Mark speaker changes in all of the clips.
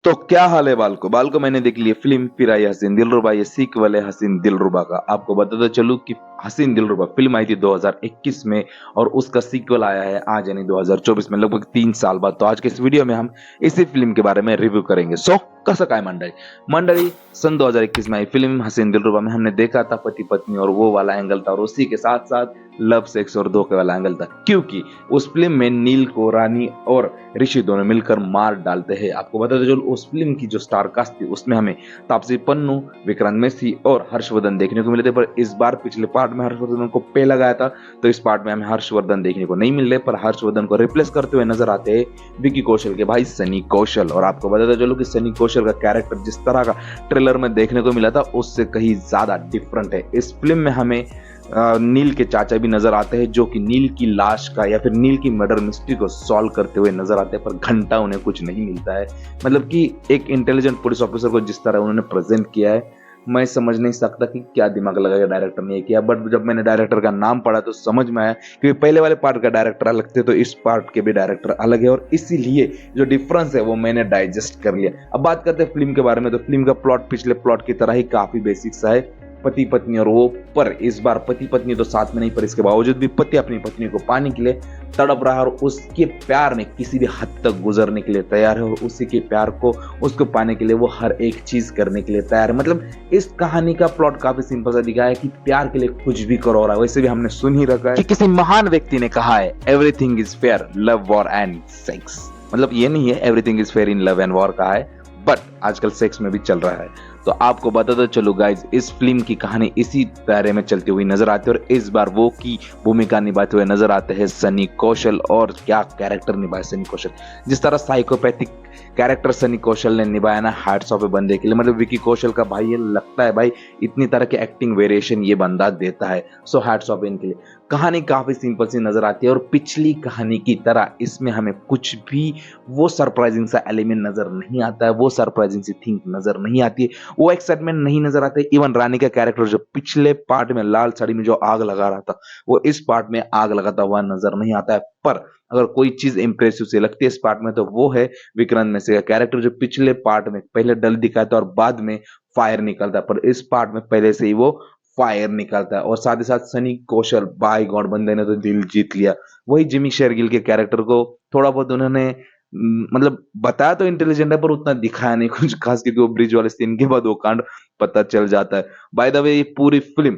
Speaker 1: तो क्या हाल है बाल को मैंने देख लिया फिल्म फिर आई हसीन दिलरुबा, ये सीक्वल है हसीन दिलरुबा का। आपको बताते चलूं कि हसीन दिलरुबा फिल्म आई थी 2021 में और उसका सीक्वल आया है आज यानी 2024 में, लगभग 3 साल बाद। तो आज के इस वीडियो में हम इसी फिल्म के बारे में रिव्यू करेंगे। सो कसं काय मंडळी सन 2021 में आई फिल्म हसीन दिलरुबा में हमने देखा था पति पत्नी और वो वाला एंगल था, और उसी के साथ साथ लव सेक्स और धोखे वाला एंगल था, क्योंकि उस फिल्म में नील को रानी और ऋषि दोनों मिलकर मार डालते हैं। आपको बताते चलो उस फिल्म की जो स्टार कास्ट थी उसमें हमें तापसी पन्नू, विक्रांत मैसी और हर्षवर्धन देखने को मिले थे, पर इस बार पिछले पार्ट में हर्षवर्धन को पे लगाया था, तो इस पार्ट में हमें हर्षवर्धन देखने को नहीं मिल रहे, पर हर्षवर्धन को रिप्लेस करते हुए नजर आते हैं विकी कौशल के भाई सनी कौशल। और आपको बताते चलो कि सनी कौशल का कैरेक्टर जिस तरह का ट्रेलर में देखने को मिला था उससे कहीं ज्यादा डिफरेंट है। इस फिल्म में हमें नील के चाचा भी नजर आते हैं, जो कि नील की लाश का या फिर नील की मर्डर मिस्ट्री को सॉल्व करते हुए नजर आते हैं, पर घंटा उन्हें कुछ नहीं मिलता है। मतलब कि एक इंटेलिजेंट पुलिस ऑफिसर को जिस तरह उन्होंने प्रेजेंट किया है, मैं समझ नहीं सकता कि क्या दिमाग लगाया डायरेक्टर ने किया। बट जब मैंने डायरेक्टर का नाम पढ़ा तो समझ में आया, क्योंकि पहले वाले पार्ट का डायरेक्टर अलग थे तो इस पार्ट के भी डायरेक्टर अलग है, और इसीलिए जो डिफरेंस है वो मैंने डाइजेस्ट कर लिया। अब बात करते हैं फिल्म के बारे में, तो फिल्म का प्लॉट पिछले प्लॉट की तरह ही काफी बेसिक सा है, पति पत्नी और वो। पर इस बार पति पत्नी तो साथ में नहीं, पर इसके बावजूद भी पति अपनी पत्नी को पाने के लिए तड़प रहा है, और उसके प्यार में किसी भी हद तक गुजरने के लिए तैयार है, और उसी के प्यार को उसको पाने के लिए वो हर एक चीज करने के लिए तैयार है। मतलब इस कहानी का प्लॉट काफी सिंपल सा दिखाया है कि प्यार के लिए कुछ भी करो रहा है। वैसे भी हमने सुन ही रखा है कि किसी महान व्यक्ति ने कहा है everything is fair love war and sex. मतलब ये नहीं है everything is fair in love and war कहा है, बट आजकल सेक्स में भी चल रहा है। तो आपको बताते चलो गाइज, इस फिल्म की कहानी इसी दायरे में चलती हुई नजर आती है, और इस बार वो की भूमिका निभाते हुए नजर आते हैं सनी कौशल। और क्या कैरेक्टर निभाए सनी कौशल, जिस तरह साइकोपैथिक कैरेक्टर सनी कौशल ने निभाया ना, हैट्स ऑफ है बंदे के लिए। मतलब विकी कौशल का भाई ये लगता है भाई इतनी तरह के एक्टिंग वेरिएशन ये बंदा देता है, सो हैट्स ऑफ इनके लिए। कहानी काफी सिंपल सी नजर आती है, और पिछली कहानी की तरह इसमें हमें कुछ भी वो सरप्राइजिंग सा एलिमेंट नजर नहीं आता है, वो सरप्राइजिंग सी थिंग नजर नहीं आती है, वो एक्साइटमेंट नहीं नजर आते। इवन रानी का कैरेक्टर जो पिछले पार्ट में लाल साड़ी में जो आग लगा रहा था, वो इस पार्ट में आग लगाता हुआ नजर नहीं आता है। पर अगर कोई चीज इंप्रेसिव से लगती है इस पार्ट में, तो वो है विक्रांत मैसी का कैरेक्टर, जो पिछले पार्ट में पहले डल दिखाता है और बाद में फायर निकलता है, पर इस पार्ट में पहले से ही वो फायर निकलता है। और साथ ही साथ सनी कौशल, बाय गॉड बंदे ने तो दिल जीत लिया। वही जिमी शेरगिल के कैरेक्टर को थोड़ा बहुत उन्होंने मतलब बताया तो इंटेलिजेंट है, पर उतना दिखाया नहीं कुछ खास, क्योंकि वो ब्रिज वाले सीन के बाद वो कांड पता चल जाता है। बाय द वे ये पूरी फिल्म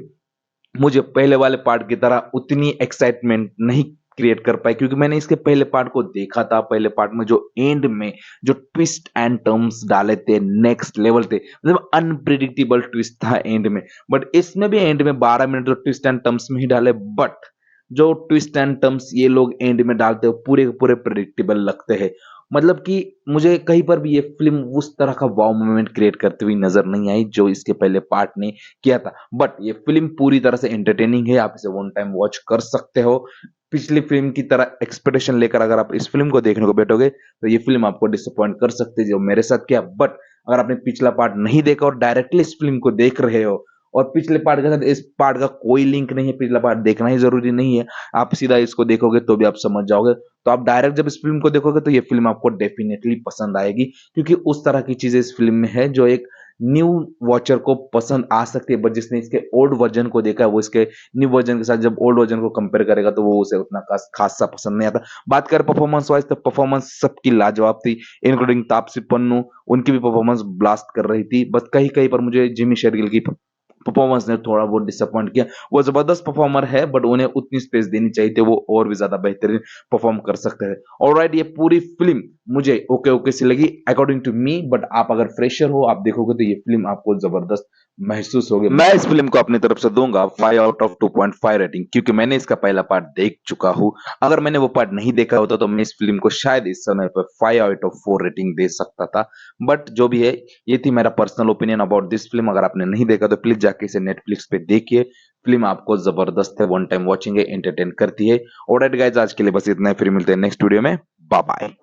Speaker 1: मुझे पहले वाले पार्ट की तरह उतनी एक्साइटमेंट नहीं क्रिएट कर पाई, क्योंकि मैंने इसके पहले पार्ट को देखा था। पहले पार्ट में जो एंड में जो ट्विस्ट एंड टर्म्स डाले थे नेक्स्ट लेवल थे, मतलब अनप्रिडिक्टेबल ट्विस्ट था एंड में। बट इसमें भी एंड में 12 मिनट जो ट्विस्ट एंड टर्म्स में ही डाले, बट जो ट्विस्ट एंड टर्म्स ये लोग एंड में डालते हो पूरे के पूरे प्रिडिक्टेबल लगते हैं। मतलब कि मुझे कहीं पर भी ये फिल्म उस तरह का वाव मोमेंट क्रिएट करती हुई नजर नहीं आई जो इसके पहले पार्ट ने किया था। बट ये फिल्म पूरी तरह से एंटरटेनिंग है, आप इसे वन टाइम वॉच कर सकते हो। पिछली फिल्म की तरह एक्सपेक्टेशन लेकर अगर आप इस फिल्म को देखने को बैठोगे तो ये फिल्म आपको डिसअपॉइंट कर सकती है, जो मेरे साथ किया। बट अगर आपने पिछला पार्ट नहीं देखा और डायरेक्टली इस फिल्म को देख रहे हो, और पिछले पार्ट के साथ इस पार्ट का कोई लिंक नहीं है, पिछला पार्ट देखना ही जरूरी नहीं है, आप सीधा इसको देखोगे तो भी आप समझ जाओगे। तो आप डायरेक्ट जब इस फिल्म को देखोगे तो ये फिल्म आपको डेफिनेटली पसंद आएगी, क्योंकि उस तरह की चीजें इस फिल्म में है जो एक न्यू वॉचर को पसंद आ सकती है। बट जिसने इसके ओल्ड वर्जन को देखा है वो इसके न्यू वर्जन के साथ जब ओल्ड वर्जन को कंपेयर करेगा तो वो उसे उतना खास सा पसंद नहीं आता। बात करें परफॉर्मेंस वाइज, तो परफॉर्मेंस सबकी लाजवाब थी, इंक्लूडिंग तापसी पन्नू। उनकी भी परफॉर्मेंस ब्लास्ट कर रही थी, बस कहीं कहीं पर मुझे जिमी शेरगिल की परफॉर्मेंस ने थोड़ा बहुत डिसअपॉइंट किया। वो जबरदस्त परफॉर्मर है, बट उन्हें उतनी स्पेस देनी चाहिए थी, वो और भी ज्यादा बेहतरीन परफॉर्म कर सकते थे। ऑलराइट, ये पूरी फिल्म मुझे ओके ओके सी लगी अकॉर्डिंग टू मी, बट आप अगर फ्रेशर हो आप देखोगे तो ये फिल्म आपको जबरदस्त महसूस होगी। मैं इस फिल्म को अपनी तरफ से दूंगा 5 आउट ऑफ 2.5 रेटिंग, क्योंकि मैंने इसका पहला पार्ट देख चुका हूं। अगर मैंने वो पार्ट नहीं देखा होता तो मैं इस फिल्म को शायद इस समय पर 5 आउट ऑफ 4 रेटिंग दे सकता था। बट जो भी है, ये थी मेरा personal opinion about this film. अगर आपने नहीं देखा तो प्लीज जाके इसे नेटफ्लिक्स पे देखिए, फिल्म आपको जबरदस्त है, वन टाइम वॉचिंग है, एंटरटेन करती है। ऑलराइट गाइस, आज के लिए बस इतना ही, फिर मिलते हैं नेक्स्ट वीडियो में। Bye bye.